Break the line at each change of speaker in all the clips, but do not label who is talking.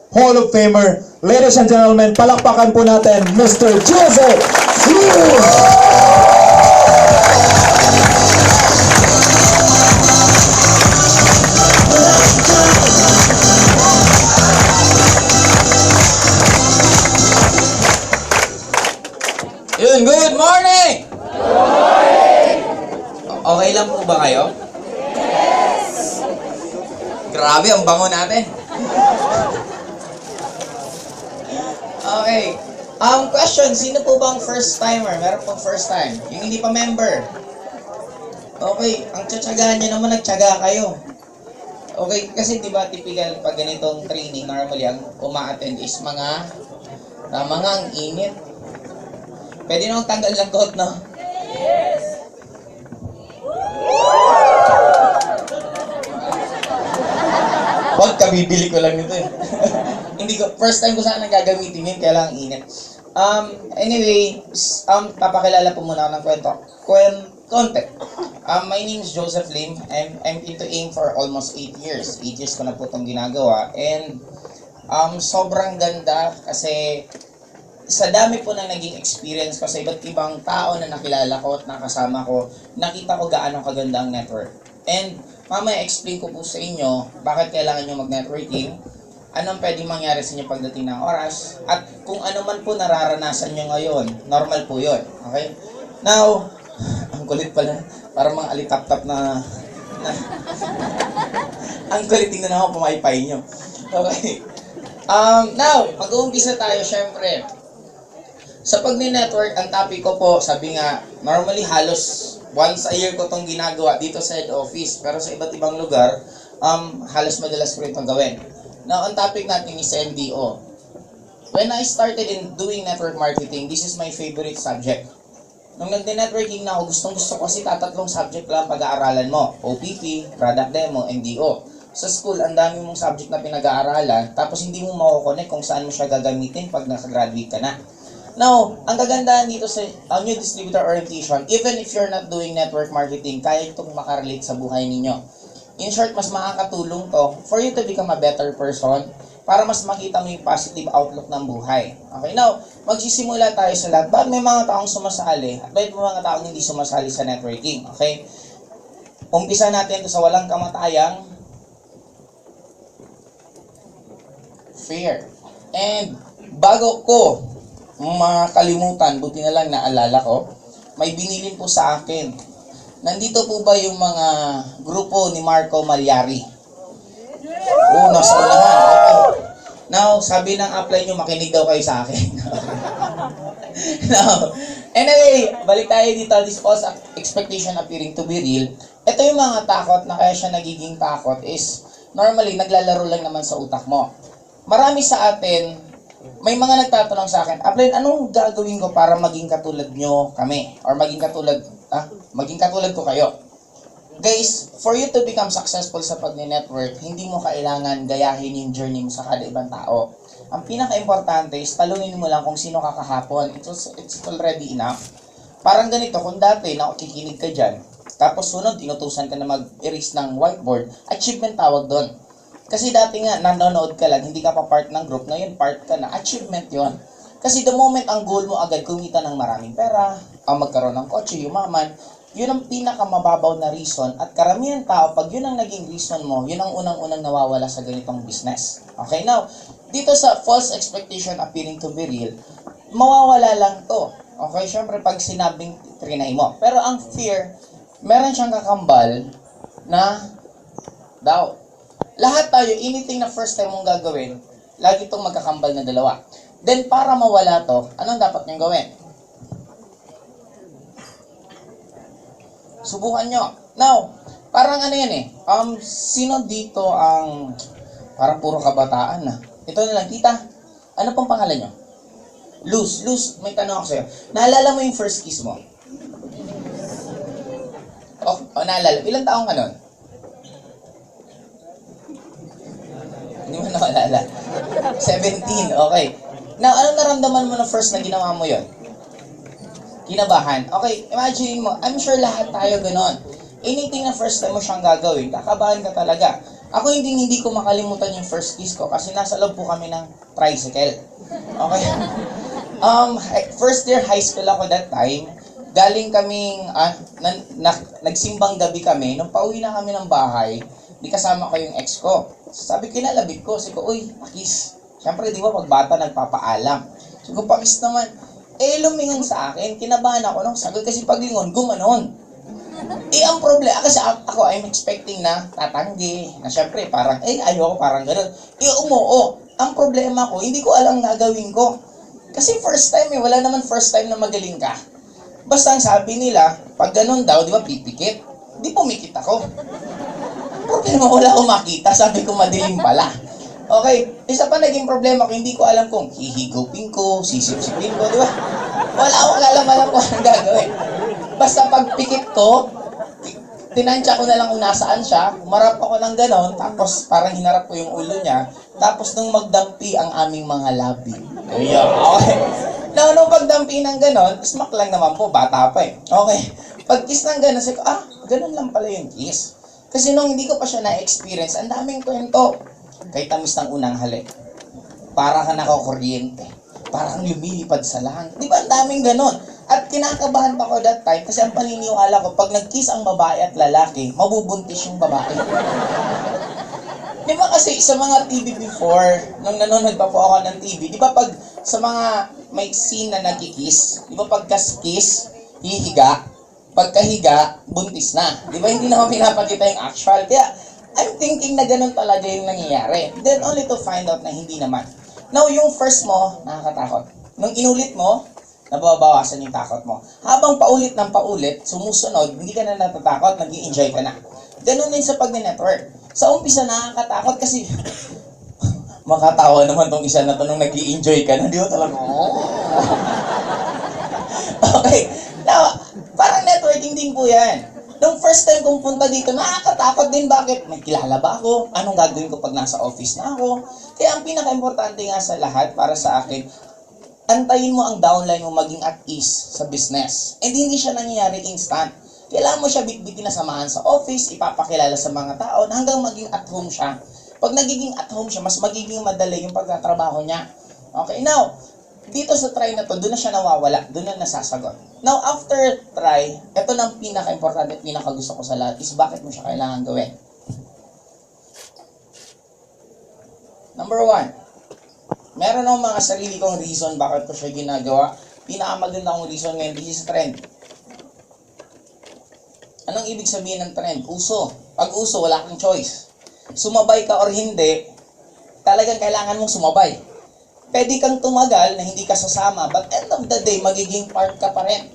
Hall of Famer. Ladies and gentlemen, palakpakan po natin Mr. Joseph Lim!
Yun, good morning! Okay lang po ba kayo? Yes! Grabe, ang bango natin. Okay. Question, sino po bang first timer? Meron pong first time. Yung hindi pa member. Okay, ang tsatsagahan nyo naman, nagtsaga kayo. Okay, kasi di ba typical pag ganitong training, normally ang uma-attend is mga ang init. Pwede nang tanggal ng coat, no? Yes! Huwag, kabibili ko lang nito eh. Hindi ko, first time ko sana gagamitin yun, kaya lang init. Anyway, papakilala po muna ako ng konti. My name is Joseph Lim. I'm into AIM for almost 8 years. 8 years ko na po itong ginagawa. And sobrang ganda kasi sa dami po na naging experience ko sa iba't ibang tao na nakilala ko at nakasama ko, nakita ko gaano kaganda ang network. And mamaya explain ko po sa inyo bakit kailangan nyo mag-networking, anong pwedeng mangyari sa inyo pagdating ng oras, at kung ano man po nararanasan nyo ngayon, normal po yun. Okay? Now, ang kulit pala, parang mga alitap-tap na ang kulit, tingnan ako pumaypay nyo. Okay. Now, mag-uumpisa tayo syempre. Sa pag-network, ang topic ko po, sabi nga, normally halos once a year ko itong ginagawa dito sa head office, pero sa iba't ibang lugar, halos madalas ko rin itong gawin. Now, ang topic natin is NDO. When I started in doing network marketing, this is my favorite subject. Nung nag-networking na ako, gustong-gusto ko kasi tatlong subject lang pag-aaralan mo. OPP, Product Demo, NDO. Sa school, ang dami mong subject na pinag-aaralan, tapos hindi mo mako-connect kung saan mo siya gagamitin pag nakagraduate ka na. Now, ang kagandahan dito sa new distributor orientation, even if you're not doing network marketing, kaya itong makarelate sa buhay ninyo. In short, mas makakatulong to for you to become a better person para mas makita mo yung positive outlook ng buhay. Okay, now, magsisimula tayo sa lahat. Bakit may mga taong sumasali at bakit may mga taong hindi sumasali sa networking? Okay? Umpisa natin ito sa walang kamatayang fear. And bago ko makalimutan, buti na lang naalala ko, may binilin po sa akin. Nandito po ba yung mga grupo ni Marco Malyari? Oo, nasa unahan. Okay. Now, sabi ng apply nyo, makinig daw kayo sa akin. Now, anyway, balik tayo dito. This false expectation appearing to be real. Ito yung mga takot na kaya siya nagiging takot is, normally, naglalaro lang naman sa utak mo. Marami sa atin, may mga nagtatanong sa akin, Upline, anong gagawin ko para maging katulad nyo kami? Or maging katulad ko kayo? Guys, for you to become successful sa pag-network, hindi mo kailangan gayahin yung journey mo sa kada ibang tao. Ang pinaka-importante is talunin mo lang kung sino ka kahapon. It's already enough. Parang ganito, kung dati nakikinig ka dyan, tapos sunod, inutusan ka na mag-erase ng whiteboard, achievement tawag doon. Kasi dati nga, nanonood ka lang, hindi ka pa part ng group, ngayon part ka na, achievement yon. Kasi the moment ang goal mo agad, kumita ng maraming pera, ang magkaroon ng kotse, yumaman, yun ang pinakamababaw na reason, at karamihan tao, pag yun ang naging reason mo, yun ang unang-unang nawawala sa ganitong business. Okay, now, dito sa false expectation appearing to be real, mawawala lang to. Okay, syempre pag sinabing trinay mo. Pero ang fear, meron siyang kakambal na doubt. Lahat tayo, anything na first time mong gagawin, lagi itong magkakambal na dalawa. Then, para mawala to, anong dapat niyong gawin? Subukan nyo. Now, parang ano yan eh, sino dito ang, parang puro kabataan na. Ito na lang, tita, ano pong pangalan nyo? Luz, may tanong ako sa'yo. Naalala mo yung first kiss mo? Naalala. Ilang taong ka nun? Hindi mo nakalala. 17, okay. Now, anong naramdaman mo na first na ginawa mo yon? Kinabahan. Okay, imagine mo, I'm sure lahat tayo ganon. Anything na first time mo siyang gagawin, kakabahan ka talaga. Ako hindi ko makalimutan yung first kiss ko kasi nasa loob po kami ng tricycle. Okay? First year high school ako that time. Galing kaming, nagsimbang gabi kami. Nung pauwi na kami ng bahay, di kasama ko yung ex ko. Sabi ko, kinalabit ko. Sabi ko, uy, pakis. Siyempre, di ba, pag bata, nagpapaalam. Sabi ko, pakis naman. Lumingon sa akin. Kinabahan ako nung sagot kasi paglingon, gumanon. Ang problema, kasi ako, I'm expecting na tatanggi. Na syempre, parang, ayoko, parang gano'n. Umuo. Ang problema ko, hindi ko alam gagawin ko. Kasi first time wala naman first time na magaling ka. Basta ang sabi nila, pag ganun daw, di ba, pipikit. Di pumikit ako. Problema, wala akong makita. Sabi ko, madilim pala. Okay, isa pa naging problema ko, hindi ko alam kung hihigupin ko, sisip-sipin ko, di ba? Wala akong alam kung anong gagawin. Basta pagpikit ko, tinansya ko na lang kung nasaan siya, umarap ako ng ganon, tapos parang hinarap ko yung ulo niya, tapos nung magdampi ang aming mga labi. Okay. Nung pagdampi ng ganon, smack lang naman po, bata pa eh. Okay. Pag kiss ng ganon, sabi ko, ganon lang pala yung kiss. Kasi nung hindi ko pa siya na-experience, ang daming kwento. Kay tamis ng unang halik. Para ka nakakuryente. Parang lumilipad sa langit. Di ba ang daming ganon? At kinakabahan pa ko that time kasi ang paniniwala ko, pag nag-kiss ang babae at lalaki, mabubuntis yung babae. Di ba kasi sa mga TV before, nung nanonood pa po ako ng TV, di ba pag sa mga may scene na nagkikiss, di ba pagka-kiss, hihiga, pagkahiga, buntis na. Di ba hindi naman pinapakita yung actual? Kaya I'm thinking na ganun talaga yung nangyayari. Then only to find out na hindi naman. Now, yung first mo, nakakatakot. Nung inulit mo, nababawasan yung takot mo. Habang paulit ng paulit, sumusunod, hindi ka na natatakot, nag-i-enjoy ka na. Ganun din sa pag-network. Sa umpisa, nakakatakot kasi makatawa naman tong isa na to nung nag-i-enjoy ka na. Di ba talaga? Okay. Now, parang networking din po yan. Nung first time kong punta dito, nakakatakot din. Bakit? May kilala ba ako? Anong gagawin ko pag nasa office na ako? Kaya ang pinaka-importante nga sa lahat, para sa akin, antayin mo ang downline mo maging at ease sa business. And hindi siya nangyayari instant. Kailangan mo siya bitbitin na samahan sa office, ipapakilala sa mga tao, hanggang maging at home siya. Pag nagiging at home siya, mas magiging madali yung pagtatrabaho niya. Okay, now, dito sa try na to, doon na siya nawawala, doon na nasasagot. Now, after try, ito na ang pinaka-importante, pinaka-gusto ko sa lahat, is bakit mo siya kailangan gawin. Number 1, meron akong mga sarili kong reason bakit ko siya ginagawa. Pinakamaganda kong reason ngayon, this is trend. Anong ibig sabihin ng trend? Uso. Pag uso, wala kang choice. Sumabay ka or hindi, talagang kailangan mong sumabay. Pwede kang tumagal na hindi ka sasama, but end of the day, magiging part ka pa rin.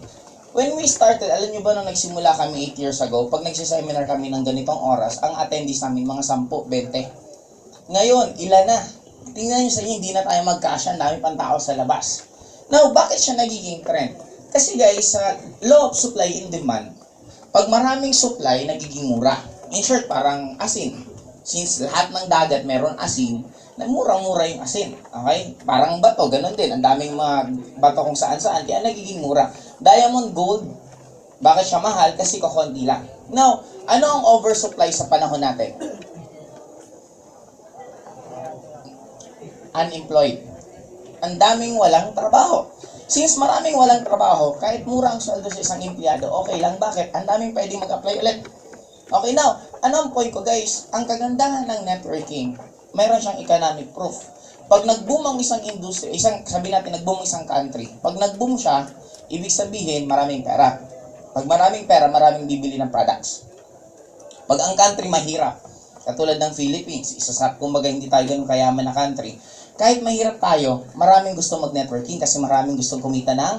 When we started, alam nyo ba nung nagsimula kami 8 years ago, pag nagsiseminar kami ng ganitong oras, ang attendees namin mga 10, 20. Ngayon, ilan na? Tingnan nyo sa inyo, hindi na tayo magkasya, dami pang tao sa labas. Now, bakit siya nagiging trend? Kasi guys, sa law of supply and demand, pag maraming supply, nagiging mura. In short, parang asin. Since lahat ng dagat meron asin, na murang-mura yung asin. Okay? Parang bato, ganun din. Ang daming mga bato kung saan-saan, kaya nagiging mura. Diamond, gold, bakit siya mahal? Kasi kukunti lang. Now, ano ang oversupply sa panahon natin? Unemployed. Ang daming walang trabaho. Since maraming walang trabaho, kahit mura ang sweldo sa isang empleyado, okay lang. Bakit? Ang daming pwedeng mag-apply ulit. Okay, now, ano ang point ko guys? Ang kagandahan ng networking, mayroon siyang economic proof. Pag nag-boom ang isang industry, sabihin natin nag-boom isang country, pag nag-boom siya, ibig sabihin maraming pera. Pag maraming pera, maraming bibili ng products. Pag ang country mahirap, katulad ng Philippines, isa sa, kumbaga hindi tayo ganun kayaman na country, kahit mahirap tayo, maraming gusto mag-networking kasi maraming gustong kumita ng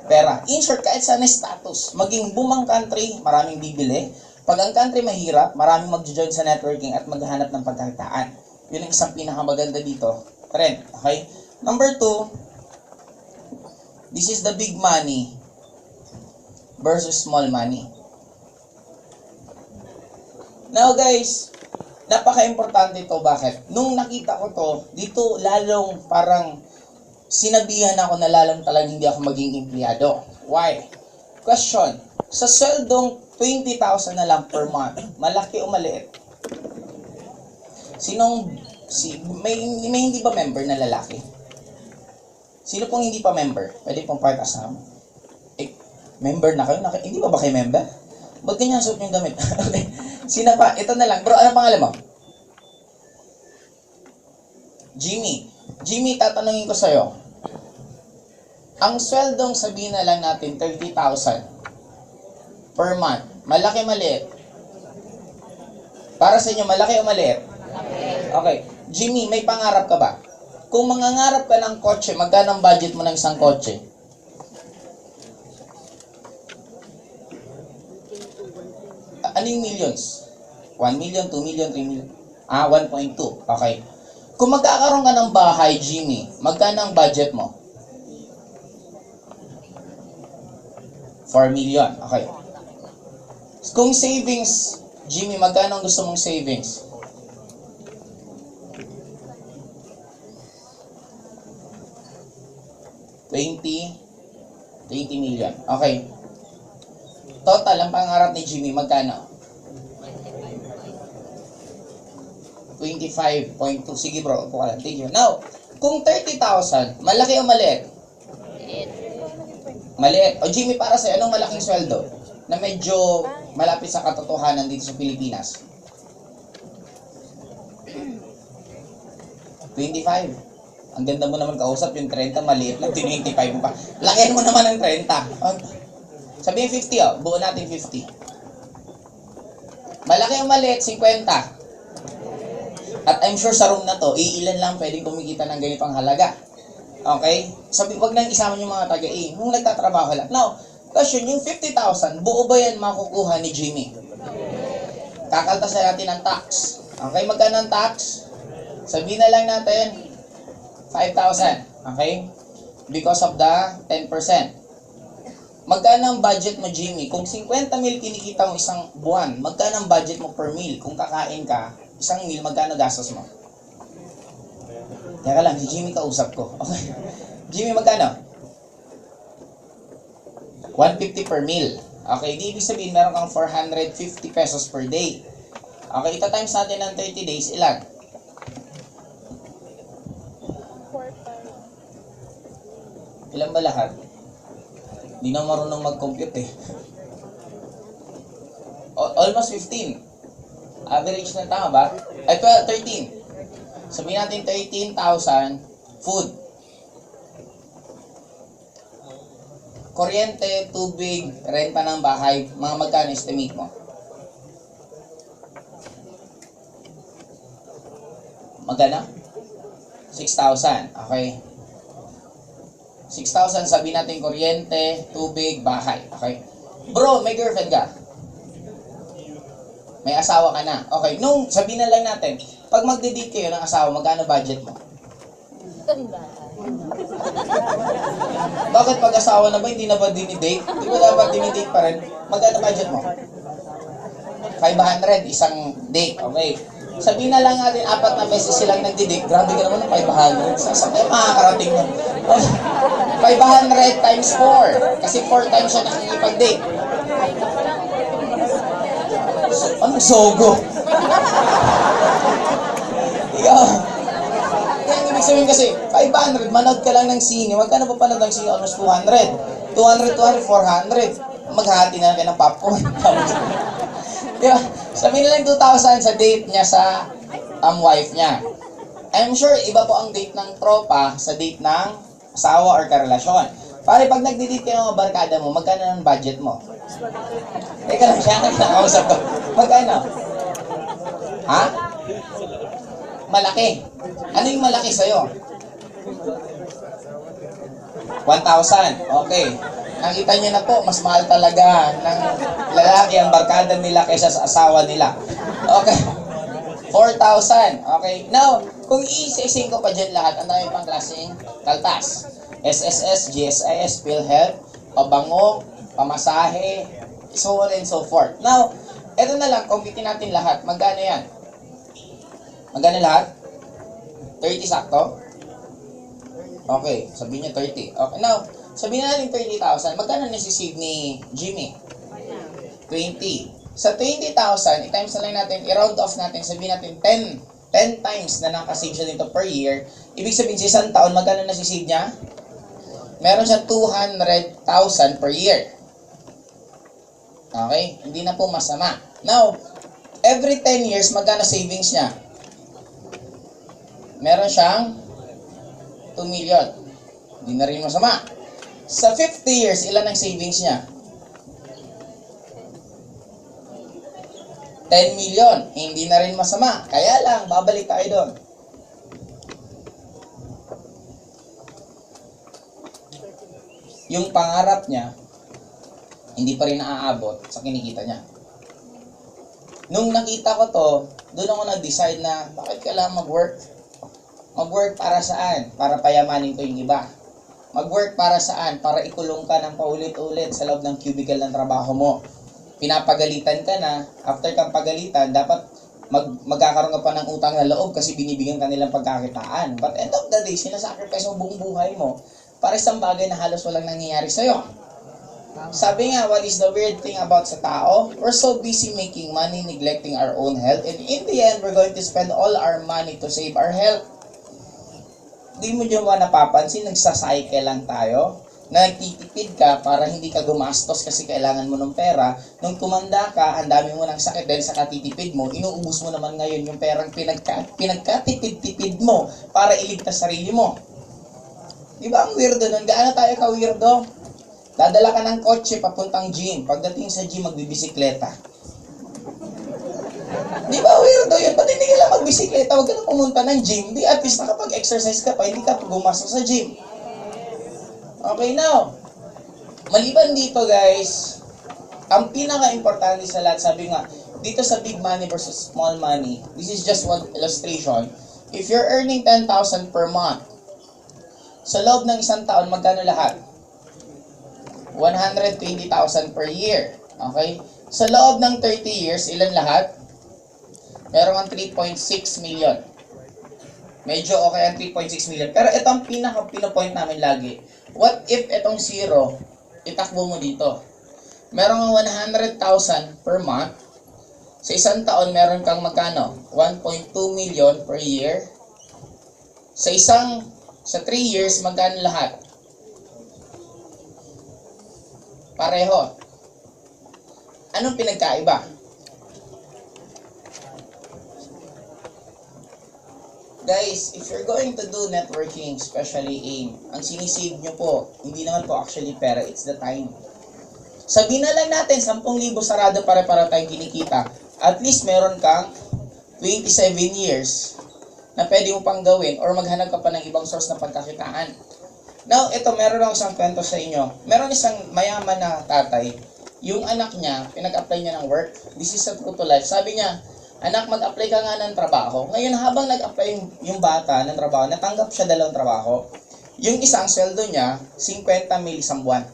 pera. In short, kahit saan status, maging boom ang country, maraming bibili. Pag ang country mahirap, maraming mag-join sa networking at maghahanap ng pagkakitaan. Yun ang isang pinakamaganda dito. Trend, okay? Number 2, this is the big money versus small money. Now guys, napaka-importante ito. Bakit? Nung nakita ko to, dito lalong parang sinabihan ako na lalong talagang hindi ako maging empleyado. Why? Question, sa sweldong 20,000 na lang per month, malaki o maliit? may hindi ba member na lalaki? Sino pong hindi pa member? Pwede pong part asama. Member na kayo? Hindi ba kayo member? Ba't ganyan suot yung damit? Okay. Sino pa? Ito na lang. Bro, anong pangalan mo? Jimmy. Jimmy, tatanungin ko sa'yo. Ang sweldong sabihin na lang natin, 30,000 per month. Malaki, maliit? Para sa inyo, malaki o maliit? Okay. Jimmy, may pangarap ka ba? Kung mangangarap ka ng kotse, magkano ang budget mo ng isang kotse? Ano yung millions? 1 million, 2 million, 3 million? 1.2. Okay. Kung magkakaroon ka ng bahay, Jimmy, magkano ang budget mo? 4 million. Okay. Kung savings, Jimmy, magkano ang gusto mong savings? $20 million. Okay. Total, ang pangarap ni Jimmy, magkano? 25.2. Sige bro, upo ka lang. Thank you. Now, kung 30,000, malaki o maliit? Maliit. O Jimmy, para sa'yo, anong malaking sweldo na medyo malapit sa katotohanan dito sa Pilipinas? 25. Ang ganda mo naman kausap, yung 30 maliit lang, 25 mo pa. Lakihan mo naman ng 30. Sabihin 50 oh, buo natin 50. Malaki o maliit, 50. At I'm sure sa room na to, iilan lang pwedeng kumikita ng ganitong halaga. Okay? Sabi, wag nang isama yung mga taga-A. Nung nagtatrabaho lang. Now, question, yung 50,000, buo ba yan makukuha ni Jimmy? Kakaltasan natin ang tax. Okay, magkano ang tax? Sabihin na lang natin, 5,000. Okay? Because of the 10%. Magkano ang budget mo, Jimmy? Kung 50 mil kinikita mo isang buwan, magkano ang budget mo per meal? Kung kakain ka, isang meal, magkano gastos mo? Teka lang, si Jimmy kausap ko. Okay. Jimmy, magkano? 150 per meal. Okay, di ibig sabihin meron kang 450 pesos per day. Okay, ita times natin ng 30 days, ilan? Ilan ba lahat? Di na marunong mag-compute eh. Almost 15. Average na tama ba? Ay, 13. Sabihin natin 13,000 food. Kuryente, tubig, renta ng bahay, mga magkano estimate mo? Magkano? 6,000. Okay. 6,000 sabihin natin kuryente, tubig, bahay. Okay. Bro, may girlfriend ka? May asawa ka na. Okay, nung sabihin na lang natin, pag magde-date kayo ng asawa, magkano budget mo? Bakit pag asawa na ba, hindi na ba dinidate? Hindi ba dapat dinidate pa rin? Magkano budget mo? 500, isang date. Okay. Sabihin na lang natin, 4 na beses silang nagdi-date. Grabe ka naman ng 500. Saan kayo makakarating mo? 500 times 4. Kasi 4 times siya nakikipag-date. Anong sogo? Ikaw. Kaya ibig sabihin kasi, 500, manood ka lang ng sine. Magkano pa panood ng sine? Almost 200. 200, 400. Maghati na kayo ng popcorn. Diba? Sabihin na lang 2,000 sa date niya sa wife niya. I'm sure iba po ang date ng tropa sa date ng asawa or karelasyon. Pare, pag nagdi-date ka ng mga barkada mo, magkano ng budget mo? Teka lang, siya nakausap ko. Magkano? Ha? Malaki. Ano yung malaki sa'yo? 1,000. Okay. Nakita niyo na po, mas mahal talaga ng lalaki ang barkada nila kaysa sa asawa nila. Okay. 4,000. Okay. Now, kung i-ising ko pa dyan lahat, ang dami pang klaseng kaltas. SSS, GSIS, PhilHealth, pabango, pamasahe, so on and so forth. Now, eto na lang, computin natin lahat. Magkano yan? Magkano lahat? 30 sakto? Okay, sabihin niyo 30. Okay, now, sabihin natin 30,000. Magkano nasisave ni Jimmy? 20. Sa 20,000, i-times na lang natin, i-round off natin, sabihin natin 10 times na nakasave siya dito per year, ibig sabihin sa isang taon, magkano na sisave niya? Meron siya 200,000 per year. Okay? Hindi na po masama. Now, every 10 years, magkano savings niya? Meron siyang 2 million. Hindi na rin masama. Sa 50 years, ilan ang savings niya? 10 million. Hindi na rin masama. Kaya lang, babalik tayo doon. Yung pangarap niya, hindi pa rin naaabot sa kinikita niya. Nung nakita ko to, doon ako nag-decide na, bakit kailangan mag-work? Mag-work para saan? Para payamanin ko yung iba. Mag-work para saan? Para ikulong ka ng paulit-ulit sa loob ng cubicle ng trabaho mo. Pinapagalitan ka na, after kang pagalitan, dapat magkakaroon ka pa ng utang na loob kasi binibigyan ka nilang pagkakitaan. But end of the day, sinasacrifice mo buong buhay mo para isang bagay na halos walang nangyayari sa'yo. Sabi nga, what is the weird thing about sa tao? We're so busy making money, neglecting our own health, and in the end, we're going to spend all our money to save our health. Di mo dyan ba napapansin, nagsacycle lang tayo? Nagtitipid ka para hindi ka gumastos kasi kailangan mo ng pera. Nung tumanda ka, ang dami mo ng sakit dahil sa katitipid mo, inuubos mo naman ngayon yung perang pinagkatipid-tipid mo para iligtas sarili mo. Di ba ang weirdo nun? Gaano tayo ka-weirdo? Dadala ka ng kotse papuntang gym. Pagdating sa gym, magbibisikleta. Di ba weirdo yun? Ba't hindi ka lang magbisikleta? Huwag ka na pumunta ng gym. Di at least nakapag-exercise ka pa, hindi ka pumasok sa gym. Okay, now, maliban dito guys, ang pinaka-importante sa lahat, sabi nga, dito sa big money versus small money, this is just one illustration. If you're earning 10,000 per month, sa loob ng isang taon, magkano lahat? 120,000 per year. Okay? Sa loob ng 30 years, ilan lahat? Meron ang 3.6 million. Medyo okay ang 3.6 million. Pero ito ang pinaka-pinopoint namin lagi. What if itong zero, itakbo mo dito? Meron ang 100,000 per month. Sa isang taon, meron kang magkano? 1.2 million per year. Sa 3 years, magkano lahat? Pareho. Anong pinagkaiba? Guys, if you're going to do networking, especially AIM, ang sinisave nyo po, hindi naman po actually pera, it's the time. Sabihin na lang natin, 10,000 sarado pare-para tayong kinikita. At least meron kang 27 years na pwede mo pang gawin or maghanap ka pa ng ibang source na pagkakitaan. Now, ito, meron lang isang kwento sa inyo. Meron isang mayaman na tatay, yung anak niya, pinag-apply niya ng work. This is a true to life. Sabi niya, anak, mag-apply ka nga ng trabaho. Ngayon, habang nag-apply yung bata ng trabaho, natanggap siya 2 trabaho. Yung isang sweldo niya, 50 mil isang buwan.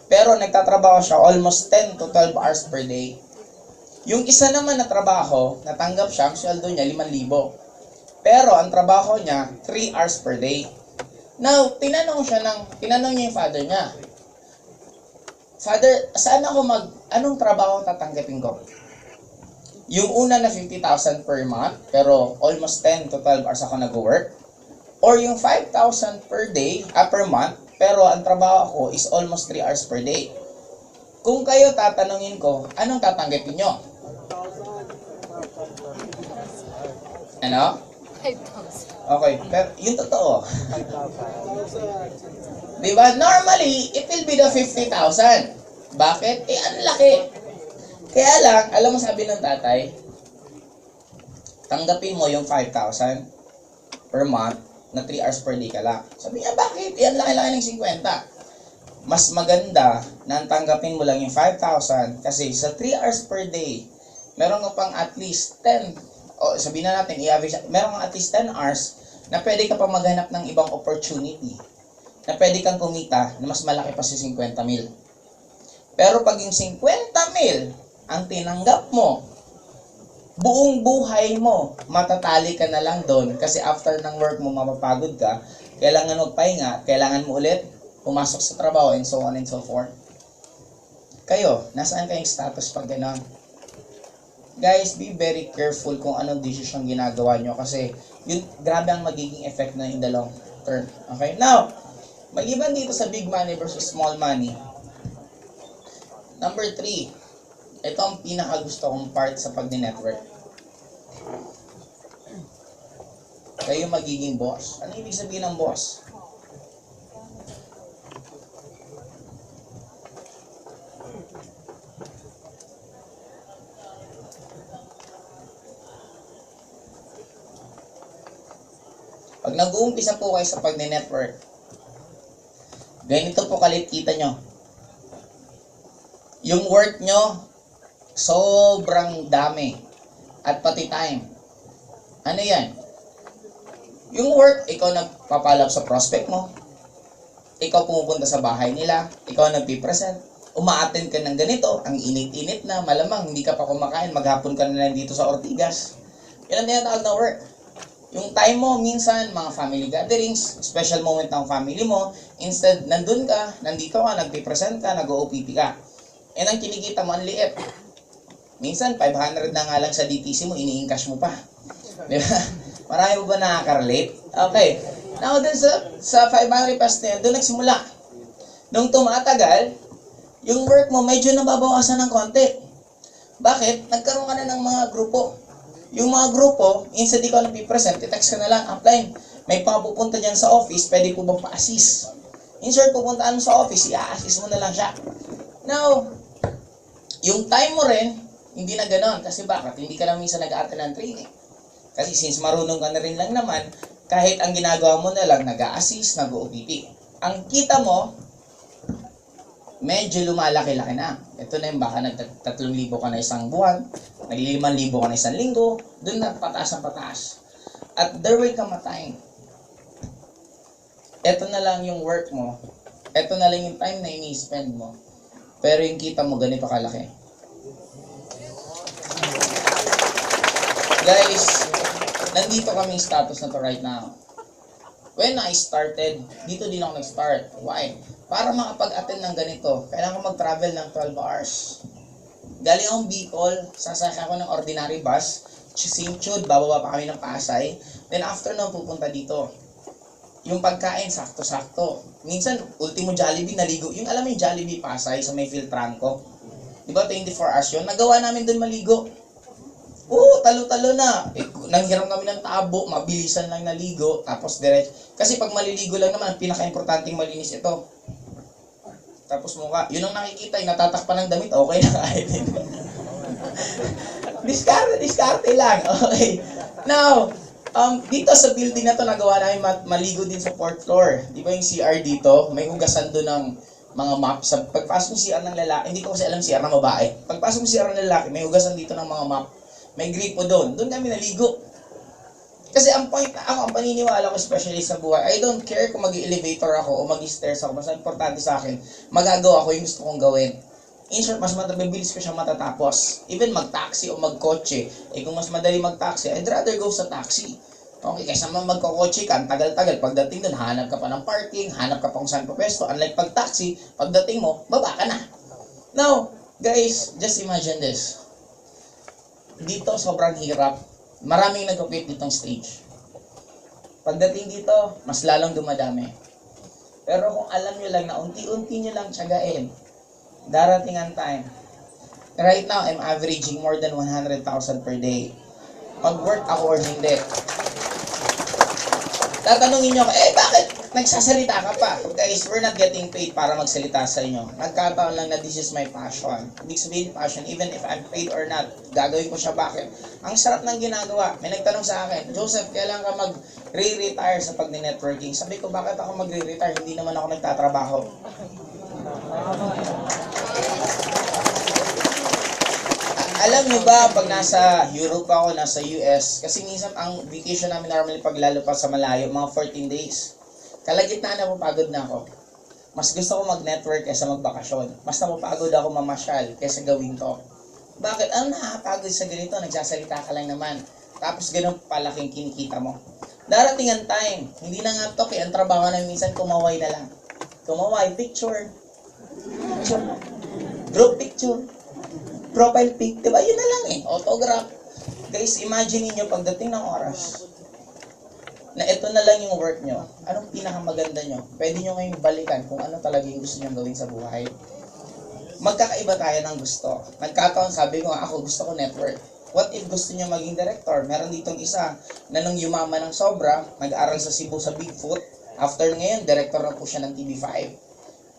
Pero nagtatrabaho siya almost 10 to 12 hours per day. Yung isa naman na trabaho, natanggap siya, ang sweldo niya 5,000. Pero ang trabaho niya, 3 hours per day. Now, tinanong niya yung father niya, Father, anong trabaho tatanggapin ko? Yung una na 50,000 per month, pero almost 10 to 12 hours ako nag-work. Or yung 5,000 per day, per month, pero ang trabaho ko is almost 3 hours per day. Kung kayo tatanungin ko, anong tatanggapin nyo? Ano?
5,000.
Okay, pero yung totoo. Diba? Normally, it will be the 50,000. Bakit? Ang laki. Kaya lang, alam mo sabi ng tatay, tanggapin mo yung 5,000 per month na 3 hours per day ka lang. Sabi niya, bakit? Ang laki-laki ng 50. Mas maganda na tanggapin mo lang yung 5,000 kasi sa 3 hours per day, meron ka pang at least 10, o sabihin na natin, i-average, meron kang at least 10 hours na pwede ka pa maghanap ng ibang opportunity na pwede kang kumita na mas malaki pa sa 50 mil. Pero pag yung 50 mil ang tinanggap mo, buong buhay mo, matatali ka na lang doon kasi after ng work mo, mapapagod ka, kailangan magpahinga, kailangan mo ulit pumasok sa trabaho, and so on and so forth. Kayo, nasaan kayong status pag gano'n? guys, be very careful kung anong decision ginagawa nyo kasi yun, grabe ang magiging effect na in the long term. Okay? Now, maliban dito sa big money versus small money, number 3, ito ang pinakagusto kong part sa pag-network. Kayo magiging boss. Ano ibig sabihin ng boss? Pag nag-uumpisa po kayo sa pag-network, ganito po kalit kita nyo. Yung work nyo, sobrang dami. At pati time. Ano yan? Yung work, ikaw nagpapalab sa prospect mo. Ikaw pumupunta sa bahay nila. Ikaw nagpipresent. Uma-attend ka ng ganito. Ang init-init na. Malamang hindi ka pa kumakain. Maghapon ka na lang dito sa Ortigas. Yan ang tinatawag na work. Yung time mo, minsan, mga family gatherings, special moment ng family mo, instead, nandun ka, nandito ka, nagpipresent ka, nag-OPP ka. Yan ang kinikita mo, ang liit. Minsan, 500 na nga lang sa DTC mo, ini-encash mo pa. Di ba? Marami mo ba nakaka-relate? Okay. Now, dun sa 500 pesos na yan, dun nagsimula. Nung tumatagal, yung work mo medyo nababawasan ng konti. Bakit? Nagkaroon ka na ng mga grupo. Yung mga grupo, instead di ka nagpipresent, i-text ka na lang, upline. May pupunta dyan sa office, pwede po bang pa-assist? In short, pupuntaan mo sa office, i-assist mo na lang siya. Now, yung time mo rin, hindi na ganon. Kasi bakit? Hindi ka na minsan nag-attend ng training. Kasi since marunong ka na rin lang naman, kahit ang ginagawa mo na lang, nag-assist, nag-OPP. Ang kita mo, medyo lumalaki-laki na. Ito na yung baka nag-3,000 ka na isang buwan, nag-5,000 ka na isang linggo, doon na pataas ang pataas. At there will come a time. Ito na lang yung work mo, ito na lang yung time na ini-spend mo, pero yung kita mo ganito kalaki. Guys, nandito kaming status na to right now. When I started, dito din ako nag-start. Why? Para makapag-attend ng ganito, kailangan ko mag-travel ng 12 hours. Galing akong Bicol, sasakay ako ng ordinary bus, Simchud, bababa pa kami ng Pasay, then after nun pupunta dito. Yung pagkain, sakto-sakto. Minsan, ultimo Jollibee, naligo. Yung alam mo yung Jollibee Pasay sa may Filtranco. Di ba, 24 hours yun? Nagawa namin dun maligo. Oo, talo-talo na. Nanghiram kami ng tabo, mabilisan lang naligo, tapos direct. Kasi pag maliligo lang naman, pinaka-importanting malinis ito. Tapos mukha, yun ang nakikita, yung natatakpan ng damit, okay na kahit. Diskarte lang. Okay. Now, dito sa building na to, nagawa namin maligo din sa 4th floor. Di ba yung CR dito? May hugasan doon ng mga map. Pagpasok mo CR ng lalaki, hindi ko kasi alam CR ng babae. Pagpasok mo CR ng lalaki, may hugasan dito ng mga map. May gripo doon. Doon kami naligo. Kasi ang point, ang paniniwala ko especially sa buhay, I don't care kung mag-elevator ako o mag-stairs ako. Mas importante sa akin, magagawa ko yung gusto kong gawin. In short, mas mabilis ko siya matatapos. Even mag-taxi o mag-kotse. Kung mas madali mag-taxi, I'd rather go sa taxi. Okay, kaysa magkakotse ka, ang tagal-tagal. Pagdating doon, hanap ka pa ng parking, hanap ka pa kung saan pa pwesto. Unlike pag-taxi, pagdating mo, baba ka na. Now, guys, just imagine this. Dito, sobrang hirap. Maraming nag-quit ditong stage. Pagdating dito, mas lalong dumadami. Pero kung alam nyo lang na unti-unti nyo lang tiyagain, darating ang time. Right now, I'm averaging more than 100,000 per day. Mag-work ako or hindi. Tatanungin nyo ako, bakit nagsasalita ka pa? Guys, we're not getting paid para magsalita sa inyo. Nagkataon lang na this is my passion. Ibig sabihin passion, even if I'm paid or not, gagawin ko siya. Bakit? Ang sarap ng ginagawa. May nagtanong sa akin, Joseph, kailan ka mag-re-retire sa pag-networking? Sabi ko, bakit ako mag-re-retire? Hindi naman ako nagtatrabaho. Alam niyo ba, pag nasa Europe ako, nasa US, kasi minsan ang vacation namin normally pag lalo pa sa malayo, mga 14 days. Kalagitnaan na pagod na ako. Mas gusto ko mag-network kaysa magbakasyon. Mas napapagod ako mamasyal kaysa gawin to. Bakit? Ano nakakapagod sa ganito? Nagsasalita ka lang naman. Tapos ganun palaking kinikita mo. Darating ang time, hindi na nga to, ang trabaho na minsan kumaway na lang. Kumaway, picture. Group picture. profile pic, di ba? Yun na lang eh, autograph. Guys, imagine niyo pagdating ng oras, na ito na lang yung work nyo, anong pinakamaganda nyo? Pwede nyo ngayong balikan kung ano talaga yung gusto nyo gawin sa buhay. Magkakaiba tayo ng gusto. Nagkataon, sabi ko nga, ako gusto ko network. What if gusto nyo maging director? Meron ditong isa na nung yumaman ng sobra, nag-aral sa Cebu sa Bigfoot. After ngayon, director na po siya ng TV5.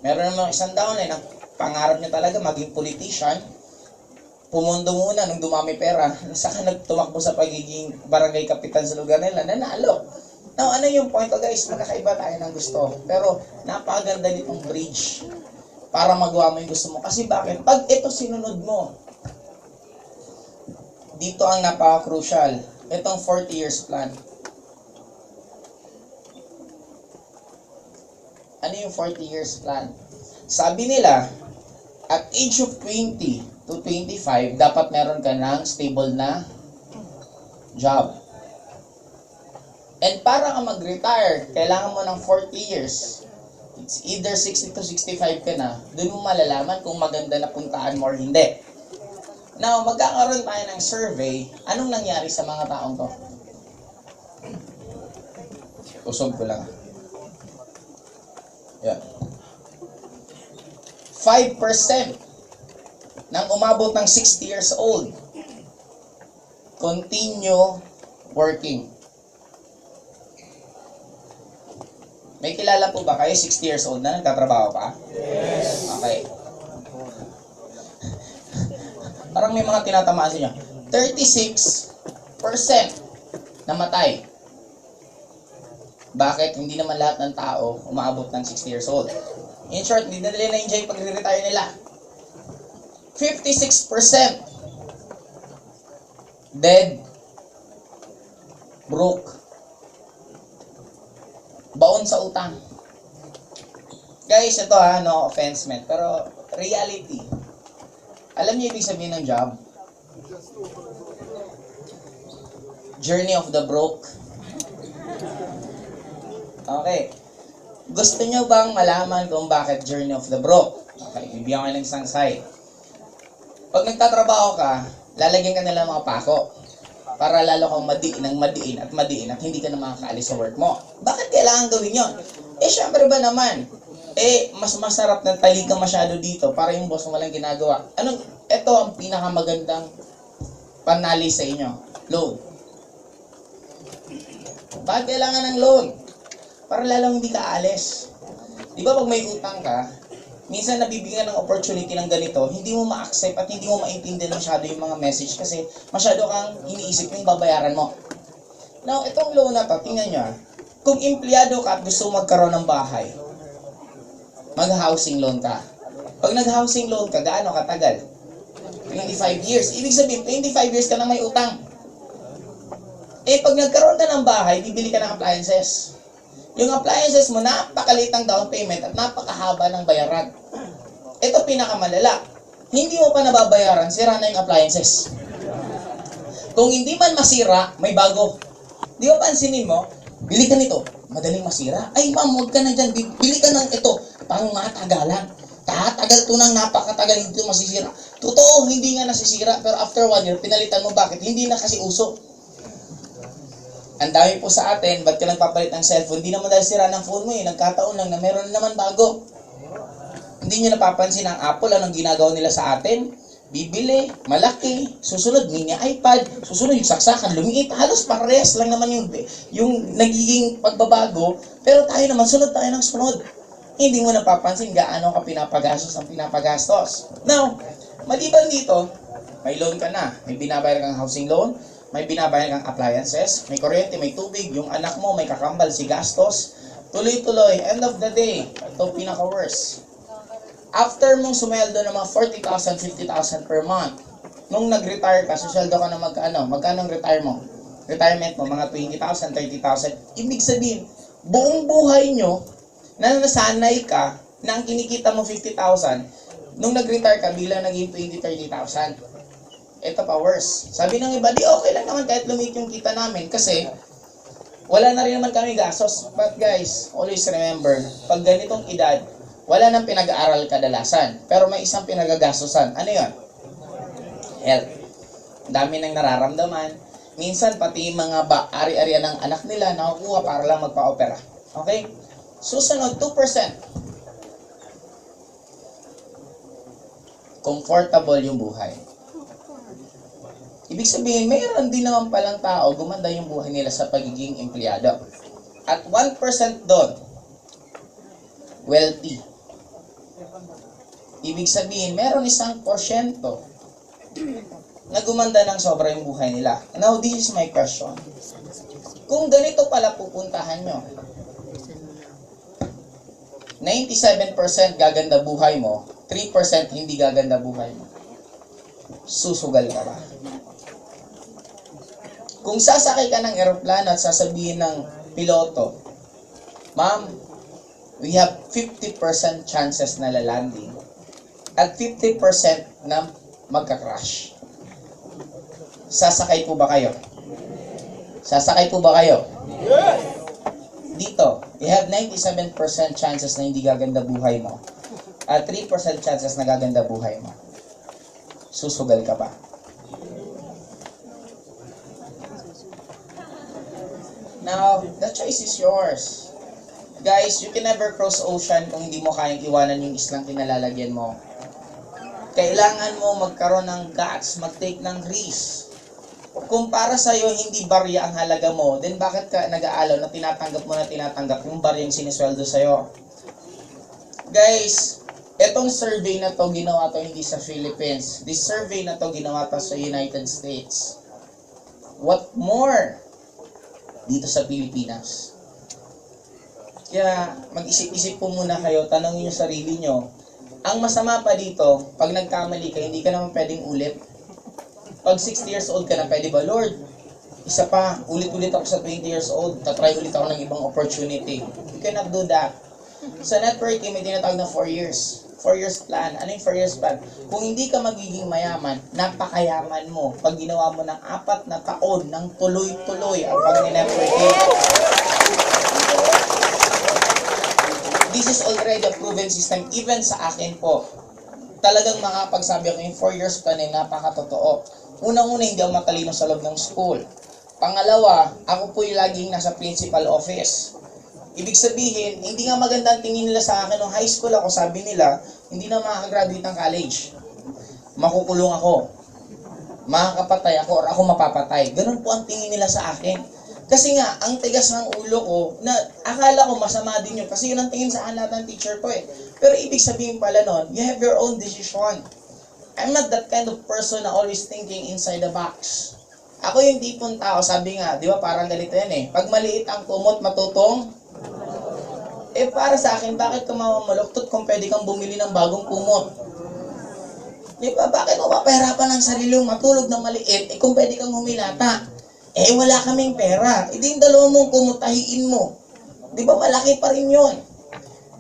Meron naman isang down na pangarap niya talaga maging politician. Pumundo muna nung dumami pera. Saka nagtumakbo sa pagiging barangay kapitan sa lugar nila. Nanalo. Now, ano yung point ko guys? Magkakaiba tayo ng gusto. Pero napakaganda nitong bridge para magawa mo yung gusto mo. Kasi bakit? Pag ito sinunod mo, dito ang napaka-crucial. Itong 40 years plan. Ano yung 40 years plan? Sabi nila, at age of 20 to 25, dapat meron ka ng stable na job. And para ka mag-retire, kailangan mo ng 40 years. It's either 60 to 65 ka na, doon mo malalaman kung maganda na puntaan mo or hindi. Now, magkakaroon tayo ng survey. Anong nangyari sa mga taong to? Usog ko lang. Yan. 5% nang umabot ng 60 years old continue working. May kilala po ba kayo 60 years old na nagtatrabaho pa? Yes. Okay. Parang may mga tinatamaan sa inyo. 36% namatay. Bakit? Hindi naman lahat ng tao umaabot ng 60 years old. In short, hindi na nila na-enjoy pag-retire nila. 56% dead, broke, baon sa utang. Guys, ito no offense man, pero reality. Alam niyo ibig sabihin ng job? Journey of the broke. Okay. Gusto niyo bang malaman kung bakit journey of the broke? Okay, bibigyan ko ng isang side. Pag nagtatrabaho ka, lalagyan ka nila mga pako para lalo kang madiin at hindi ka na makakaalis sa work mo. Bakit kailangan gawin yon? Syempre ba naman, mas masarap ng taligang masyado dito para yung boss mo walang ginagawa. Ito ang pinakamagandang panali sa inyo. Loan. Bakit kailangan ng loan? Para lalong hindi ka aalis. Di ba pag may utang ka, minsan nabibigyan ng opportunity ng ganito, hindi mo ma-accept at hindi mo maintindihan masyado yung mga message kasi masyado kang iniisip yung babayaran mo. Now, itong loan na to, tingnan nyo. Kung empleyado ka at gusto mo magkaroon ng bahay, mag-housing loan ka. Pag nag-housing loan ka, gaano katagal? 25 years. Ibig sabihin, 25 years ka na may utang. Pag nagkaroon ka ng bahay, bibili ka ng appliances. Yung appliances mo, napakaliit ang down payment at napakahaba ng bayaran. Ito pinakamalala. Hindi mo pa nababayaran, sira na yung appliances. Kung hindi man masira, may bago. Di ba pansinin mo, bili ka nito, madaling masira. Ay ma'am, huwag ka na dyan, bili ka ng ito, pang matagalan. Tatagal to ng napakatagal, hindi ito masisira. Totoo, hindi nga nasisira, pero after 1 year, pinalitan mo bakit? Hindi na kasi uso. Ang dami po sa atin, ba't ka nagpapalit ng cellphone? Hindi naman dahil sira ng phone mo nagkataon lang na meron naman bago. Hindi nyo napapansin ang Apple, anong ginagawa nila sa atin? Bibili, malaki, susunod mini iPad, susunod yung saksakan, lumiit, halos parehas lang naman yung nagiging pagbabago, pero tayo naman, sunod tayo ng sunod. Hindi mo napapansin gaano ka pinapagastos ang pinapagastos. Now, maliban dito, may loan ka na, may binabayar kang housing loan, may binabayad kang appliances, may kuryente, may tubig, yung anak mo, may kakambal, si gastos. Tuloy-tuloy, end of the day, ito pinaka-worst. After mong sumeldo ng mga 40,000, 50,000 per month, nung nag-retire ka, suseldo ka na magkano ang retire mo? Retirement mo, mga 20,000, 30,000. Ibig sabihin, buong buhay nyo, na nasanay ka, na ang kinikita mo 50,000, nung nag-retire ka, bilang naging 20, 30,000. Ito pa worse. Sabi ng iba, di okay lang naman kahit lumit yung kita namin kasi wala na rin naman kami gastos. But guys, always remember, pag ganitong edad, wala nang pinag-aaral kadalasan. Pero may isang pinagagastosan. Ano yun? health. Ang dami nang nararamdaman. Minsan, pati yung mga ari-arian ng anak nila nakukuha para lang magpa-opera. Okay? Susunod, 2%. Comfortable yung buhay. Ibig sabihin, mayroon din naman palang tao, gumanda yung buhay nila sa pagiging empleyado. At 1% doon, wealthy. Ibig sabihin, meron 1% na gumanda ng sobra yung buhay nila. Now, this is my question. Kung ganito pala pupuntahan nyo, 97% gaganda buhay mo, 3% hindi gaganda buhay mo. Susugal ka ba? Kung sasakay ka ng eroplano at sasabihin ng piloto, Ma'am, we have 50% chances na lalanding at 50% na magka-crash. Sasakay po ba kayo? Sasakay po ba kayo? Dito, you have 97% chances na hindi gaganda buhay mo at 3% chances na gaganda buhay mo. Susugal ka ba? Now, the choice is yours. Guys, you can never cross ocean kung hindi mo kayang iwanan yung islang kinalalagyan mo. Kailangan mo magkaroon ng guts, mag-take ng risk. Kung para sa'yo hindi barya ang halaga mo, then bakit ka nag-aalaw na tinatanggap yung baryang sinisweldo sa'yo? Guys, etong survey na to ginawa to hindi sa Philippines. This survey na to ginawa to sa United States. What more? Dito sa Pilipinas. Kaya mag-isip-isip po muna kayo, tanongin yung sarili nyo. Ang masama pa dito, pag nagkamali ka, hindi ka naman pwedeng ulit. Pag 60 years old ka na, pwede ba, Lord? Isa pa, ulit-ulit ako sa 20 years old, tatry ulit ako ng ibang opportunity. You cannot do that. Sa networking, may tinatawag na 4 years. 4 years plan. Ano yung 4 years plan? Kung hindi ka magiging mayaman, napakayaman mo pag ginawa mo ng 4 na taon ng tuloy-tuloy ang pag-networking. This is already a proven system even sa akin po. Talagang makapagsabi ako yung 4 years plan ay napakatotoo. Unang-una, hindi ako matalino sa loob ng school. Pangalawa, ako po yung laging nasa principal office. Ibig sabihin, hindi nga maganda ang tingin nila sa akin nung high school ako, sabi nila, hindi na makakagraduate ng college. Makukulong ako. Makakapatay ako or ako mapapatay. Ganun po ang tingin nila sa akin. Kasi nga, ang tigas ng ulo ko, na akala ko masama din yun. Kasi yun ang tingin sa lahat ng teacher ko eh. Pero ibig sabihin pala nun, you have your own decision. I'm not that kind of person na always thinking inside the box. Ako yung tipong tao, sabi nga, di ba parang ganito yan eh. Pag maliit ang kumot, matutong. Eh para sa akin, bakit ka mamamaluktot kung pwede kang bumili ng bagong kumot? Di ba, bakit mo papahirapan ang sarili mo matulog ng maliit, eh kung pwede kang humilata? Eh wala kaming pera, eh di yung dalawang mong kumutahiin mo. Di ba malaki pa rin yun?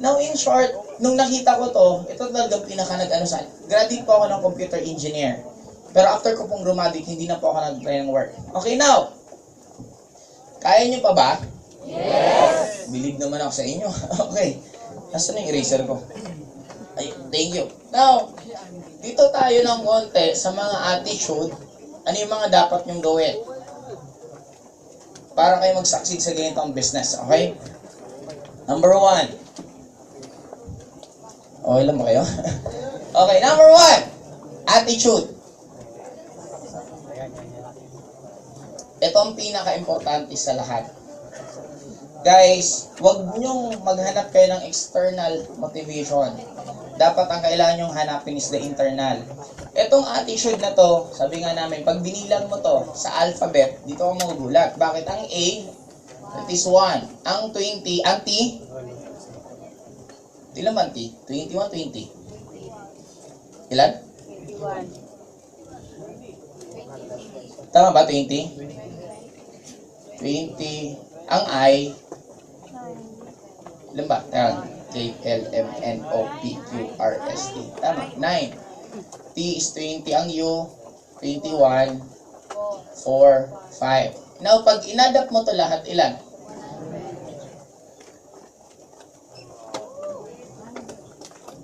Now in short, nung nakita ko to, ito talagang pinaka nag-ano sa graduate po ako ng computer engineer. Pero after ko pong graduate, hindi na po ako nag-try ng work. Okay now, kaya nyo pa ba? Yes! Believe naman ako sa inyo. Okay. Nasaan na yung eraser ko? Ay, thank you. Now, dito tayo ng konti sa mga attitude. Ano yung mga dapat nyong gawin? Para kayo mag-succeed sa ganitong business. Okay? Number 1. Okay lang ba kayo? Okay, number 1. Attitude. Ito ang pinaka-importante sa lahat. Guys, huwag nyong maghanap kayo ng external motivation. Dapat ang kailangan nyong hanapin is the internal. Etong attitude na to, sabi nga namin, pag binilang mo to sa alphabet, dito ako magugulat. Bakit ang A, that is 1. Ang 20, ang T, ilan man T? 21, 20. Ilan? 21. Tama ba, 20? 20. Ang I, ilan ba? K-L-M-N-O-P-Q-R-S-T. Tama, 9. T is 20. Ang U, 21, 4, 5. Now, pag inadapt mo to lahat, ilan?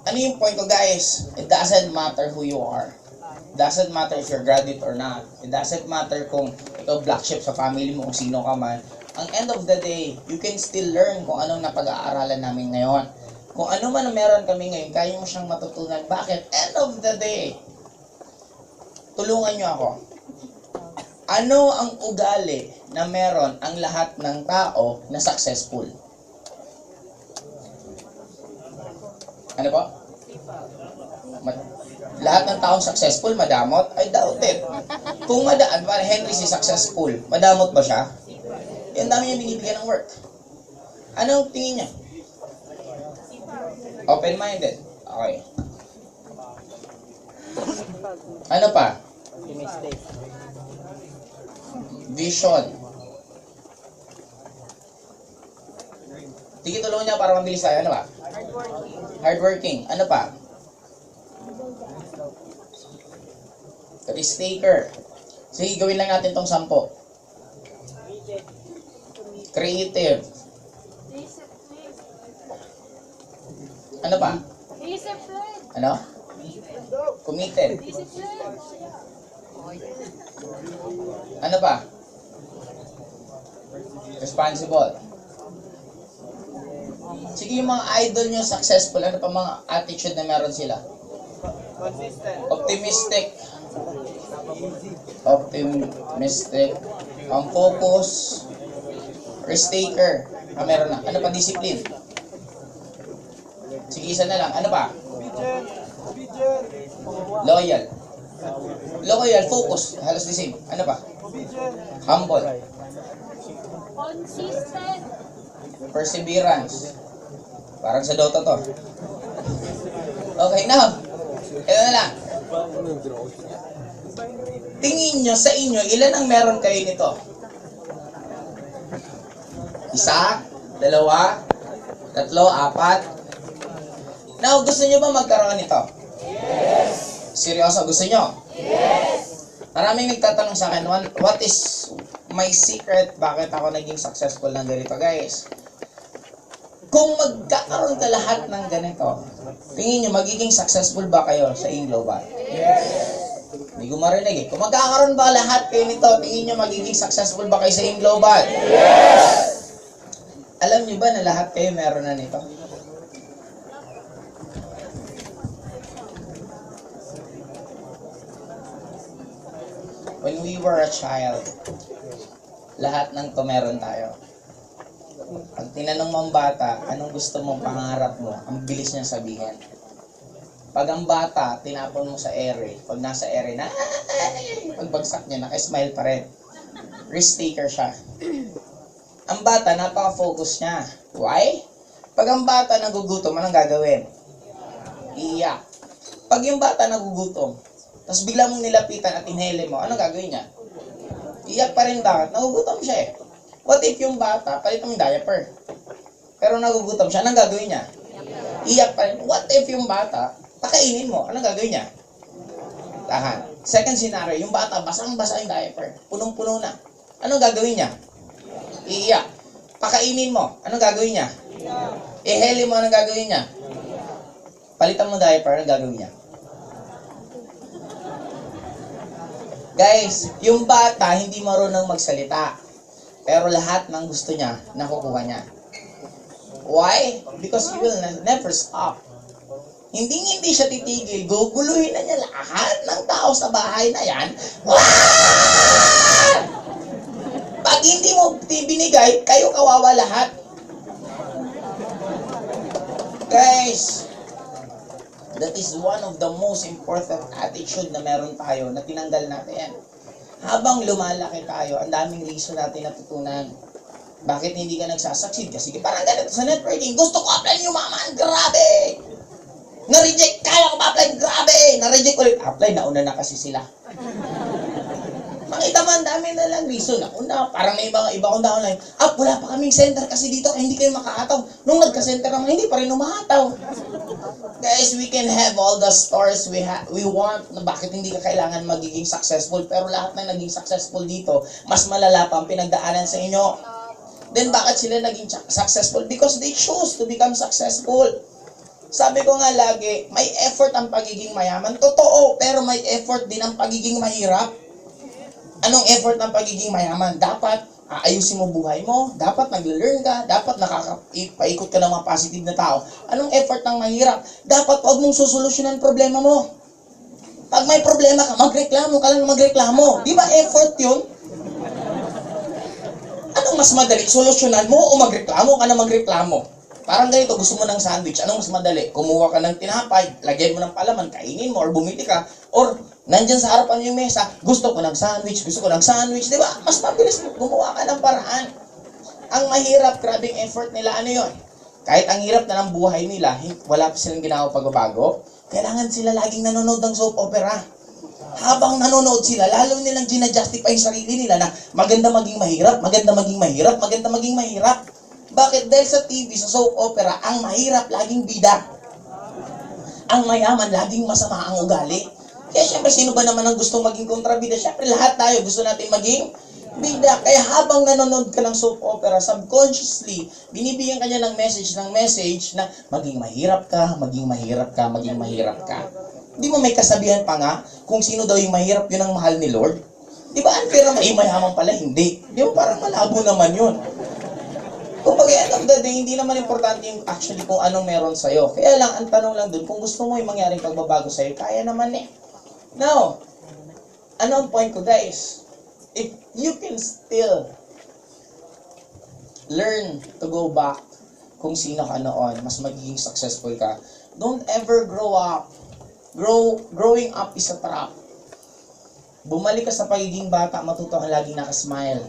Ano yung point ko, guys? It doesn't matter who you are. doesn't matter if you're graduate or not. It doesn't matter kung ikaw black sheep sa family mo, kung sino ka man. Ang end of the day, you can still learn kung anong napag-aaralan namin ngayon. Kung ano man ang meron kami ngayon, kaya mo siyang matutunan. Bakit? End of the day, tulungan nyo ako. Ano ang ugali na meron ang lahat ng tao na successful? Ano po? Lahat ng taong successful, madamot? I doubt it. Kung Henry si successful, madamot ba siya? Yan dami niya binibigyan ng work. Anong tingin niya? Open-minded. Okay. Ano pa? Vision. Sige, tulungan niya para mabilis tayo. Ano ba? Hardworking. Ano pa? Risk taker. Sige, gawin lang natin tong 10. Creative. Ano pa? Ano? Committed. Ano pa? Responsible. Sige, yung mga idol nyo successful, ano pa mga attitude na meron sila? Optimistic. Optimistic. Ang focus. Risk taker. Meron na. Ano pa? Discipline. Sige, isa na lang. Ano pa? Loyal. Loyal, focus. Halos the same. Ano pa? Humble.
Consistent.
Perseverance. Parang sa Dota to. Okay, now. Ito na lang. Tingin nyo sa inyo, ilan ang meron kayo nito? Isa? Dalawa? Tatlo? Apat? Now, gusto nyo ba magkaroon nito? Yes! Seryoso, gusto nyo? Yes! Maraming nagtatanong sa akin, what is my secret? Bakit ako naging successful ng ganito, guys? Kung magkakaroon ka lahat ng ganito, tingin nyo, magiging successful ba kayo sa Global? Yes! Hindi ko marinig eh. Kung magkakaroon ba lahat kayo nito, tingin nyo, magiging successful ba kayo sa Global? Yes! Alam nyo ba na lahat kayo meron na nito? When we were a child, lahat ng to meron tayo. Pag tinanong mo ang bata, anong gusto mong pangarap mo, ang bilis niya sabihin. Pag ang bata, tinapon mo sa ere, pag nasa ere na, pagbagsak niya, naka-smile pa rin. Risk taker siya. Ang bata, napaka-focus niya. Why? Pag ang bata nagugutom, anong gagawin? Iiyak. Pag yung bata nagugutom, tapos bigla mong nilapitan at inhale mo, anong gagawin niya? Iiyak pa rin, bakit? Nagugutom siya eh. What if yung bata, palit ng diaper? Pero nagugutom siya, anong gagawin niya? Iiyak pa rin. What if yung bata, pakainin mo, anong gagawin niya? Tahan. Second scenario, yung bata, basang-basa yung diaper. Punong-puno na. Anong gagawin niya? Iiyak. Pakainin mo, anong gagawin niya? Iheli mo, anong gagawin niya? Palitan mo diaper, anong gagawin niya? Guys, yung bata hindi marunong magsalita. Pero lahat ng gusto niya, nakukuha niya. Why? Because he will never stop. Hindi siya titigil. Guguluhin na niya lahat ng tao sa bahay na yan. Wah! Pag hindi mo binigay, kayo kawawa lahat. Guys, that is one of the most important attitude na meron tayo na tinanggal natin. Habang lumalaki tayo, ang daming reason natin natutunan. Bakit hindi ka nagsasucceed? Kasi parang ganito sa networking. Gusto ko apply yung maman. Grabe! Na-reject. Kaya ko ma-apply. Grabe! Na-reject ulit. Apply. Nauna na kasi sila. Makita mo, ang dami na lang reason. Nauna. Parang may mga iba kong downline. Wala pa kaming center kasi dito. Kaya hindi kayo makahataw. Nung nagka-center naman, hindi pa rin umahataw. Guys, we can have all the stores we want na bakit hindi ka kailangan magiging successful. Pero lahat na naging successful dito, mas malala pa ang pinagdaanan sa inyo. Then bakit sila naging successful? Because they chose to become successful. Sabi ko nga lagi, may effort ang pagiging mayaman. Totoo, pero may effort din ang pagiging mahirap. Anong effort ng pagiging mayaman? Dapat aayusin mo buhay mo, dapat nag-learn ka, dapat nakakapaikot ka ng mga positive na tao. Anong effort ng mahirap? Dapat huwag mong susolusyonan problema mo. Pag may problema ka, magreklamo ka lang magreklamo. Di ba effort yun? Anong mas madali? Solusyonan mo o magreklamo ka na magreklamo? Parang ganito, gusto mo ng sandwich. Anong mas madali? Kumuha ka ng tinapay, lagyan mo ng palaman, kainin mo, or bumiti ka, or nandyan sa harapan yung mesa, gusto ko ng sandwich, di ba? Mas mabilis gumawa ka ng paraan. Ang mahirap, grabing effort nila, ano yun? Kahit ang hirap na ng buhay nila, wala pa silang ginawa pagbabago, kailangan sila laging nanonood ng soap opera. Habang nanonood sila, lalo nilang ginajustify yung sarili nila na maganda maging mahirap, maganda maging mahirap, maganda maging mahirap. Bakit? Dahil sa TV, sa soap opera, ang mahirap laging bida. Ang mayaman laging masama ang ugali. Kaya syempre, sino ba naman ang gustong maging kontrabida? Syempre, lahat tayo gusto natin maging bida. Kaya habang nanonood ka ng soap opera, subconsciously, binibigyan ka niya ng message na maging mahirap ka, maging mahirap ka, maging mahirap ka. Di mo may kasabihan pa nga, kung sino daw yung mahirap, yun ang mahal ni Lord? Di ba unfair na mayaman pala? Hindi. Di ba parang malabo naman yun? Kung pag-end of the day, hindi naman importante yung actually kung anong meron sa'yo. Kaya lang, ang tanong lang dun, kung gusto mo yung mangyaring pagbabago sa'yo, kaya naman eh. Now, ano ang point ko guys? If you can still learn to go back kung sino ka noon, mas magiging successful ka. Don't ever grow up. Growing up is a trap. Bumalik ka sa pagiging bata, matuto kang laging nakasmile.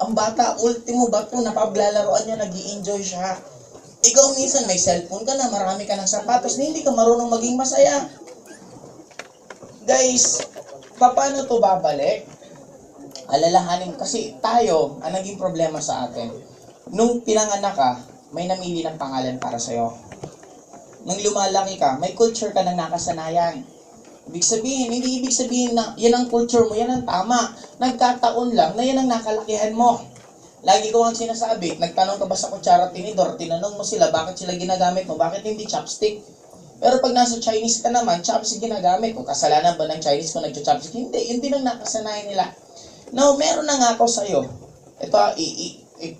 Ang bata, ultimo bato, napaglalaroan niya, nag-i-enjoy siya. Ikaw minsan may cellphone ka na, marami ka ng sapatos, na hindi ka marunong maging masaya. Guys, paano to babalik? Alalahanin, kasi tayo, ang naging problema sa atin, nung pinanganak ka, may namili ng pangalan para sa'yo. Nung lumalaki ka, may culture ka na nakasanayan. Hindi ibig sabihin na yan ang culture mo, yan ang tama. Nagkataon lang na yan ang nakalakihan mo. Lagi ko ang sinasabi, nagtanong ka ba sa kutsara at tinidor, tinanong mo sila bakit sila ginagamit mo, bakit hindi chopstick? Pero pag nasa Chinese ka naman, chopstick ginagamit. Kung kasalanan ba ng Chinese kung nagcha-chopstick? Hindi, yun din ang nakasanayan nila. Now, meron na nga ako sa'yo. Ito,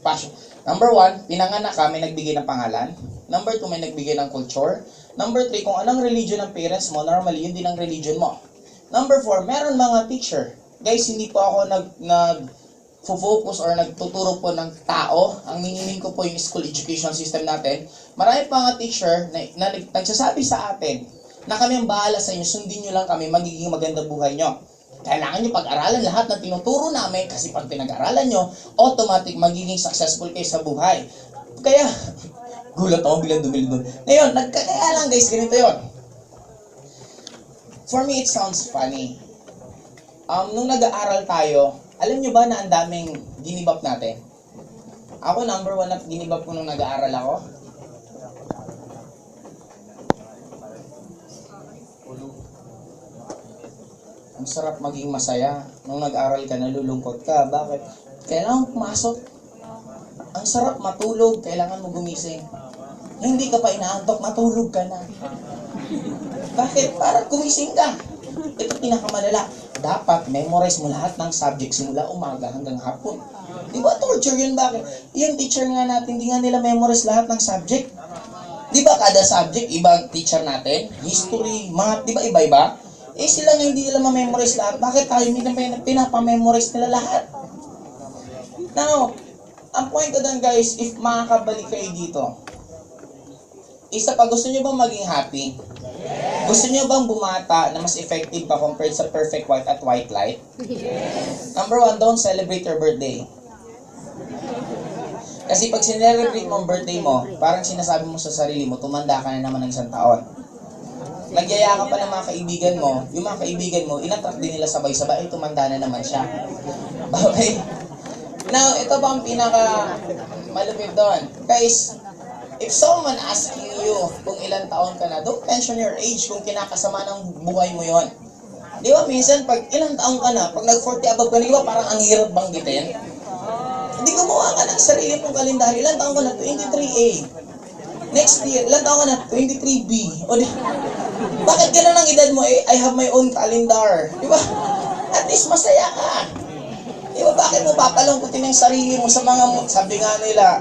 passion. Number 1, pinanganak ka, may nagbigay ng pangalan. Number 2, may nagbigay ng culture. Number 3, kung anong religion ng parents mo, normally, yun din ang religion mo. Number 4, meron mga teacher. Guys, hindi po ako nag-focus or nagtuturo po ng tao. Ang minimin ko po yung school education system natin. Marami pa mga teacher na nagsasabi sa atin na kami ang bahala sa inyo, sundin nyo lang kami, magiging maganda buhay nyo. Kailangan nyo pag-aralan lahat ng tinuturo namin kasi pag pinag-aralan nyo, automatic magiging successful kayo sa buhay. Kaya, gulat ako bilang dumili doon. Ngayon, kaya lang guys, ganito yon. For me, it sounds funny. Nung nag-aaral tayo, alam nyo ba na ang daming ginibap natin? Ako, number 1 na ginibap ko nung nag-aaral ako. Ang sarap maging masaya. Nung nag-aral ka, nalulungkot ka. Bakit? Kailangan pumasok. Ang sarap matulog. Kailangan mo gumising. Hindi ka pa inaantok, matulog ka na. Bakit? Para gumising ka. Ito pinakamalala. Dapat memorize mo lahat ng subject simula umaga hanggang hapon. Di ba torture yun? Bakit? Yung teacher nga natin, di nga nila memorize lahat ng subject. Di ba kada subject, ibang teacher natin? History, math, di ba iba-iba? Eh sila nga hindi nila ma-memorize lahat. Bakit tayo pinapamemorize nila lahat? Now, ang point ko doon guys, if makakabalik kayo dito, isa pa, gusto nyo bang maging happy? Yes. Gusto nyo bang bumata na mas effective pa compared sa perfect white at white light? Yes. Number 1, don't celebrate your birthday. Kasi pag sinelebrate mo ang birthday mo, parang sinasabi mo sa sarili mo, tumanda ka na naman ng isang taon. Nagyaya ka pa ng mga kaibigan mo, yung mga kaibigan mo, inattract din nila sabay-sabay, ay tumanda na naman siya. Okay? Now, ito pa ang pinaka malupit doon. Guys, if someone asking you kung ilang taon ka na, don't mention your age kung kinakasama ng buhay mo yon. Di ba, minsan, pag ilang taon ka na, pag nag-40 above ka na, di ba, parang ang hirap banggitin? Hindi gumawa ka ng sarili mong kalendaryo. Ilang taon ka na? 23A. Next year, ilan taon ka na? 23B. O di, bakit ganun ang edad mo? I have my own calendar. Di ba? At least masaya ka. Di ba, bakit mo papalungkutin ang sarili mo sa mga, sabi nga nila,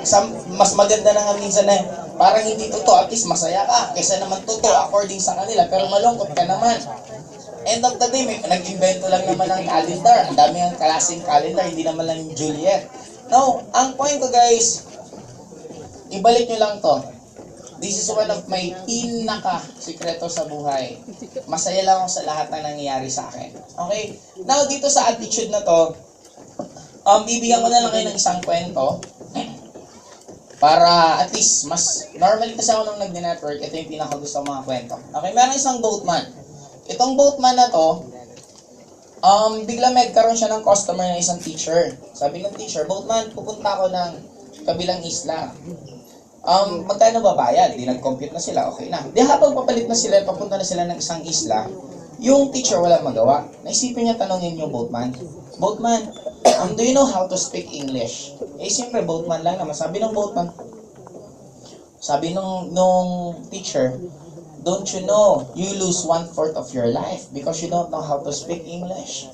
mas maganda na nga minsan na parang hindi totoo, at least masaya ka, kaysa naman totoo according sa kanila, pero malungkot ka naman. End of the day, nag-invento lang naman ng calendar. Ang dami ng klaseng calendar, hindi naman lang yung Juliet. Now, ang point ko guys, ibalik nyo lang to. This is one of my pinaka-sikreto sa buhay. Masaya lang ako sa lahat na nangyayari sa akin. Okay? Now, dito sa attitude na to, bibigyan ko na lang kayo ng isang kwento. Para at least, mas normally kasi ako nung nag-network, ito yung pinaka-gusto mga kwento. Okay? Meron isang boatman. Itong boatman na to, bigla magkaroon siya ng customer na isang teacher. Sabi ng teacher, boatman, pupunta ako ng kabilang isla. Magkano ba bayad? Di nag-compute na sila, okay na. Di habang papalit na sila, papunta na sila ng isang isla, yung teacher wala magawa. Naisipin niya tanongin yung boatman, Boatman, do you know how to speak English? Eh, siyempre, boatman lang naman. Sabi ng boatman, sabi nung teacher, don't you know, you lose 1/4 of your life because you don't know how to speak English.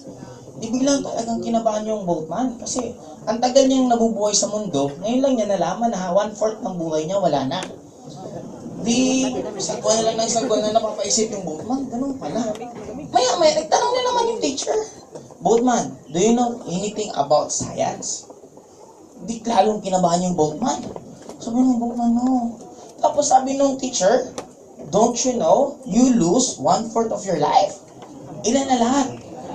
Di biglang talagang kinabahan yung boatman kasi ang tagal niyang nabubuhay sa mundo, ngayon lang niya nalaman na 1/4 ng buhay niya wala na. Di, sagwa na lang ng sagwa na napapaisip yung boatman, ganun pala. Maya, nagtanong na naman yung teacher, Boatman, do you know anything about science? Di lalong kinabahan yung boatman. Sabi ng boatman, no. Tapos sabi nung teacher, don't you know, you lose 1/4 of your life? Ilan na lahat?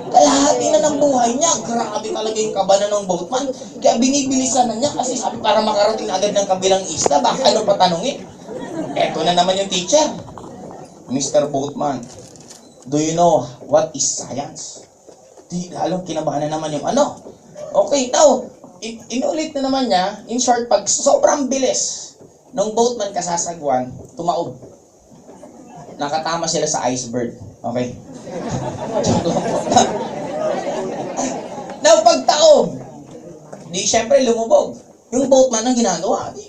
Kalahati na ng buhay niya. Grabe talaga yung kabana ng boatman. Kaya binibilisan na niya kasi sabi para makarating agad ng kabilang isla. Baka ano pa tanungin? Eto na naman yung teacher. Mr. Boatman, do you know what is science? Di lalong kinabahan na naman yung ano. Okay, now, inulit na naman niya. In short, pag sobrang bilis ng boatman kasasagwan, tumaob. Nakatama sila sa iceberg. Okay? Now, pag taob, di syempre lumubog. Yung boatman ang ginagawa. Di.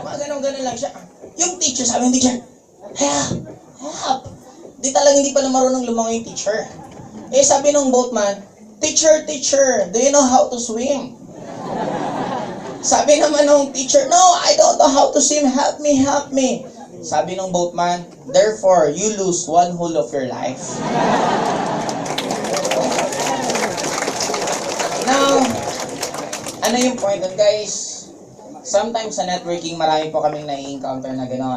Mga ganun-ganun lang siya. Yung teacher, sabi ng teacher, help! Di talagang hindi pala marunong lumangoy yung teacher. Eh, sabi ng boatman, teacher, do you know how to swim? Sabi naman ng teacher, no, I don't know how to swim, help me. Sabi ng boatman, therefore, you lose 1/2 of your life. Now, ano yung point doon, guys? Sometimes sa networking, marami po kaming nai-encounter na gano'n.